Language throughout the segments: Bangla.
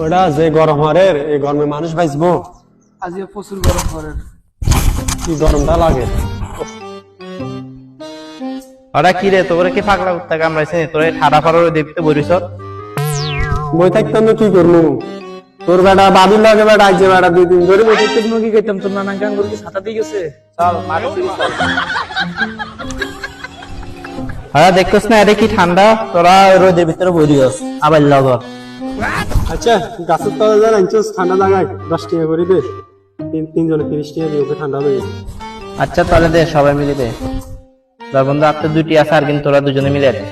ওটা যে গরম হরের এই গরমে মানুষ বাঁচবো। আজকে প্রচুর গরম হরের। কি গরমটা লাগে। ওরা কি রে তোরে কি পাগলা কুত্তা কামড়াইছে তোরে ঠাডা ফাড়ার দেখতে বলিস বই থাকতাম না কি করবো, তোর বেটা বাদুর লাগে বেটা আইছে বেটা 2 দিন ধরে বসে। তুমি কি খাইতাম তোর নানা গাঙ্গুর কি ছাতা দিয়ে গেছে? চল মারে ওরা দেখছিস না এটা কি ঠান্ডা তোরা রোদের ভিতরে বলিস আবার লগর। আচ্ছা গাছের তলা যান আনছিস ঠান্ডা লাগায় 10 টাকা করে দে, তিনজনে 30 টাকা দিয়ে ওকে ঠান্ডা লাগে। আচ্ছা তাহলে দে সবাই মিলে দে। তোর বন্ধু আপনি 2টি আছে আর কিন্তু তোরা দুজনে মিলে দে।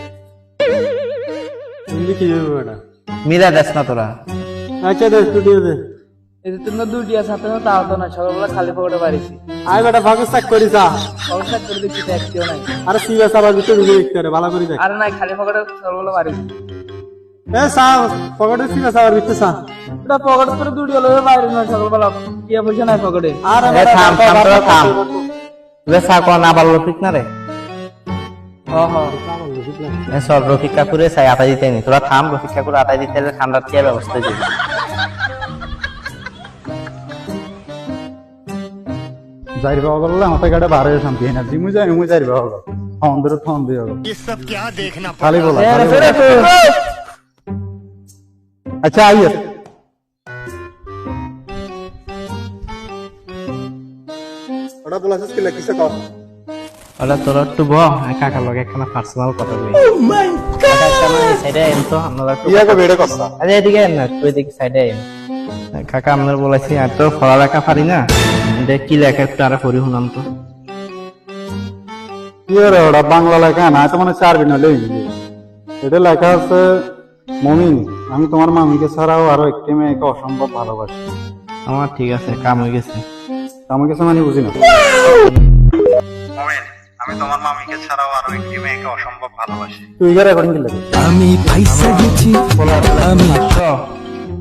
তুমি কি দেবে বেটা? মিলে দেস না তোরা। আচ্ছা দে 2 টাকা দে। এই যে তোমরা দুইটি আছে হাতে তাও তো না, সকালবেলা খালি পকেটে বাড়িছি। আয় বেটা ভাগে চাক করি যা। অবস্থা করে দেখছি একটিও নাই। আরে সিবা সাবা ভিতরে ঢুকে দেখতে রে ভালো করে দেখ। আরে নাই, খালি পকেটে সকালবেলা বাড়িছি। এ সা পকেটে সিবা সাবার ভিতরে সা। এটা পকেট করে দুটি হলো বাইরে না, সকালবেলা টিয়া পয়সা নাই পকেটে। আরে এ থাম থাম তোরা থাম। রে সাকো না ভালো ঠিক না রে। এ সর রফিক কাকুরে চাই আটা দিতে নি তোরা থাম। রফিক কাকুর আটা দিতে হলে ঠান্ডার কি ব্যবস্থা দিবি। যাইবা বললে হাতে গাড়ে বারে শান্তি না জিমু যাই মু যাইবা হল ফোন ফোন দিয়ে হল ये सब क्या देखना খালি বলা আচ্ছা আইয়ে ওটা বলাছিস কি কিসে কর। ওরা তোরা একটু ব কাকার লগে একখানা পার্সোনাল কথা বলি। সাইডে আইন তো আপনারা একটু ইয়াকে বেড়ে কসা। আরে এদিকে আইন না তুই এদিকে সাইডে আইন। কাকা আপনার বলেছি আর তো পড়ালেখা পারি না, দেখ কি লেখা একটু আরে পড়ি শুনাম তো। কি রে ওটা বাংলা লেখা না তো মানে চার বিনা লই এটা লেখা আছে মমিন আমি তোমার মামিকে ছাড়াও আরো একটি মেয়েকে অসম্ভব ভালোবাসি। আমার ঠিক আছে কাম হয়ে গেছে। আমার কাছে মানে বুঝি না আমি তোমার মামিকে ছাড়াও আরো একটি মেয়েকে অসম্ভব ভালোবাসি। তুই এর রেকর্ডিং দিলি আমি পয়সা দিচ্ছি আমি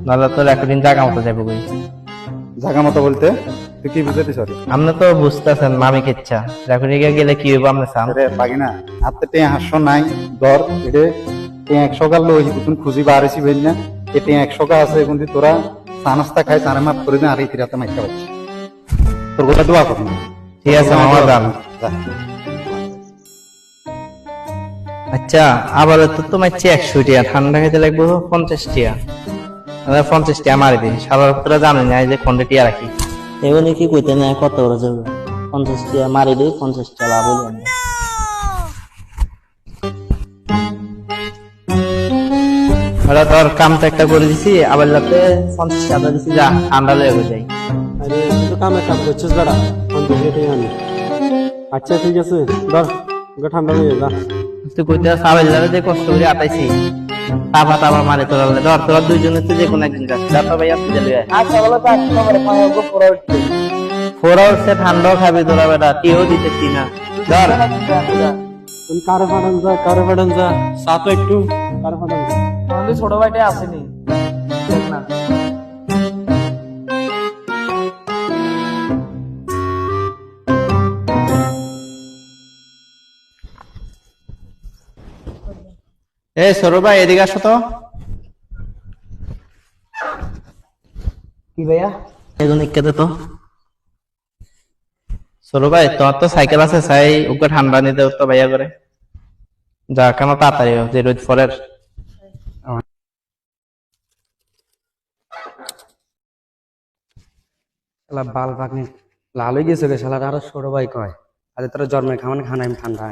দাদা তো রেকর্ডিং জায়গা মতো যাবো কই জায়গা মতো বলতে তুই কি বুঝাতে সরি আপনি তো বুঝতেছেন মামিকে ইচ্ছা রেকর্ডিং গেলে কি হইব আপনি চান। আরে বাগিনা হাতে তে হাসো নাই ধর এডে তে 100 গাল লই তুমি খুঁজি বারেছি বল না এতে 100 কা আছে কিন্তু তোরা সানাস্তা খাই সারে মাপ করে না আর এই রাতে মাইকা বাচ্চা তোর কথা দোয়া কর না। ঠিক আছে মামা দাম। আচ্ছা আবার তো তোমার 100 টাকা ঠান্ডা খেতে লাগবে 50 টাকা। 50 টাকা মারি দিন সারা তোরা জানেন না যে কোনটা টিয়া রাখি এগুলো কি কইতে না কত ওরা যাবে 50 টাকা মারি দিই 50 টাকা লাভ হলো না। ওরা তোর কামটা একটা করে দিছি আবার রাতে 50 টাকা দিছি যা ঠান্ডা লেগে যাই। আরে তুই তো কামে কাম করছিস বেটা, 50 টাকা আনি। আচ্ছা ঠিক আছে ধর ওকে ঠান্ডা হয়ে যা। তুই কইতে সাবেল যাবে যে কষ্ট করে আটাইছি তাবা তাবা মারে তোরা ধর তোরা দুইজনে তো যে কোন একদিন যাচ্ছে যা তো ভাইয়া তুই যাবি। আচ্ছা বলো তো আজকে আমার পায়ে গো পড়া উঠছে। ফোরা উঠছে ঠান্ডাও খাবি তোরা বেটা টিও দিতেছি না ধর। তুমি কারে ফাটান যা সাথে একটু কারে ফাটান যা। আমাদের ছোট ভাইটাই আসেনি দেখ না। এ সরু ভাই এদিকে আসো তো। কি ভাইয়া? এজন ইক্কাতে তো সরু ভাই তোমার তো সাইকেল আছে চাই ওকে ঠান্ডা নিতে তো ভাইয়া করে যা কেন তাড়াতাড়ি যে রোদ ফলের। শালা বাল ভাগ্নে লাল হয়ে গেছে গে শালার আরো ছোট ভাই কয় আরে তোর জন্মের খামান খানাই ঠান্ডা